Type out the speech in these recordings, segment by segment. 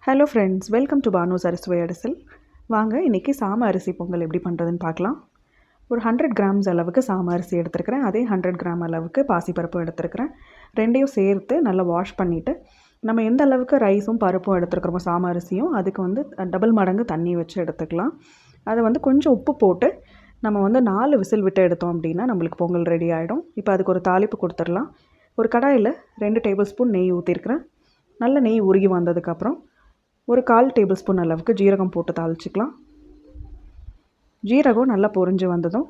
Hello friends, welcome to Banu's அரிசி அடிசல். வாங்க இன்றைக்கி சாம அரிசி பொங்கல் எப்படி பண்ணுறதுன்னு பார்க்கலாம். ஒரு 100 கிராம்ஸ் அளவுக்கு சாம அரிசி எடுத்துருக்கிறேன். அதே 100 கிராம் அளவுக்கு பாசிப்பருப்பும் எடுத்துருக்கிறேன். ரெண்டையும் சேர்த்து நல்லா வாஷ் பண்ணிவிட்டு, நம்ம எந்த அளவுக்கு ரைஸும் பருப்பும் எடுத்துருக்குறோமோ சாம அரிசியும் அதுக்கு டபுள் மடங்கு தண்ணி வச்சு எடுத்துக்கலாம். அதை கொஞ்சம் உப்பு போட்டு நம்ம 4 விசில் விட்டு எடுத்தோம் அப்படின்னா நம்மளுக்கு பொங்கல் ரெடி ஆகிடும். இப்போ அதுக்கு ஒரு தாளிப்பு கொடுத்துடலாம். ஒரு கடாயில் 2 டேபிள் ஸ்பூன் நெய் ஊற்றிருக்கிறேன். நல்ல நெய் உருகி வந்ததுக்கப்புறம் ஒரு 1/4 டேபிள் ஸ்பூன் அளவுக்கு ஜீரகம் போட்டு தாளிச்சிக்கலாம். ஜீரகம் நல்லா பொரிஞ்சு வந்ததும்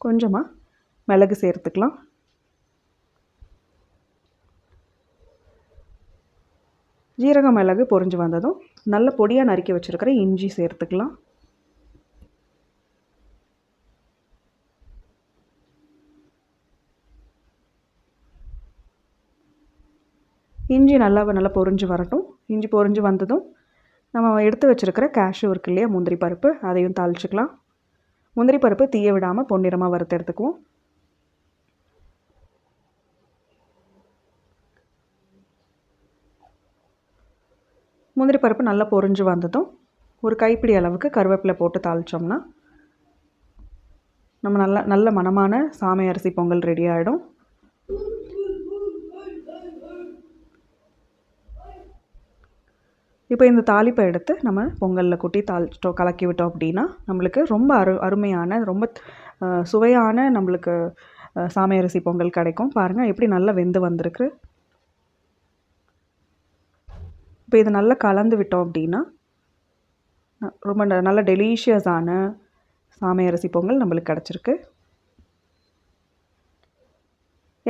கொஞ்சமாக மிளகு சேர்த்துக்கலாம். ஜீரகம் மிளகு பொரிஞ்சு வந்ததும் நல்ல பொடியாக நறுக்கி வச்சுருக்கிற இஞ்சி சேர்த்துக்கலாம். இஞ்சி நல்லா பொரிஞ்சு வரட்டும். இஞ்சி பொரிஞ்சு வந்ததும் நம்ம எடுத்து வச்சுருக்கிற கேஷ்யூ இருக்கு இல்லையா, முந்திரி பருப்பு, அதையும் தாளிச்சிக்கலாம். முந்திரி பருப்பு தீய விடாமல் பொன்னிறமாக வறுத்து எடுத்துக்குவோம். முந்திரி பருப்பு நல்லா பொரிஞ்சு வந்ததும் ஒரு கைப்பிடி அளவுக்கு கருவேப்பிலை போட்டு தாளித்தோம்னா நம்ம நல்ல மணமான சாமை அரிசி பொங்கல் ரெடி ஆகிடும். இப்போ இந்த தாளிப்பை எடுத்து நம்ம பொங்கலில் கொட்டி கலக்கி விட்டோம் அப்படின்னா நம்மளுக்கு ரொம்ப அருமையான ரொம்ப சுவையான நம்மளுக்கு சாமை அரிசி பொங்கல் கிடைக்கும். பாருங்கள் எப்படி நல்லா வெந்து வந்திருக்கு. இப்போ இது நல்லா கலந்து விட்டோம் அப்படின்னா ரொம்ப நல்ல டெலிஷியஸான சாமை அரிசி பொங்கல் நம்மளுக்கு கிடச்சிருக்கு.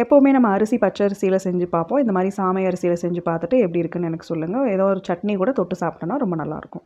எப்போவுமே நம்ம அரிசி பச்சரிசியில் செஞ்சு பார்ப்போம். இந்த மாதிரி சாமை அரிசியில் செஞ்சு பார்த்துட்டு எப்படி இருக்குன்னு எனக்கு சொல்லுங்கள். ஏதோ ஒரு சட்னி கூட தொட்டு சாப்பிட்டோன்னா ரொம்ப நல்லாயிருக்கும்.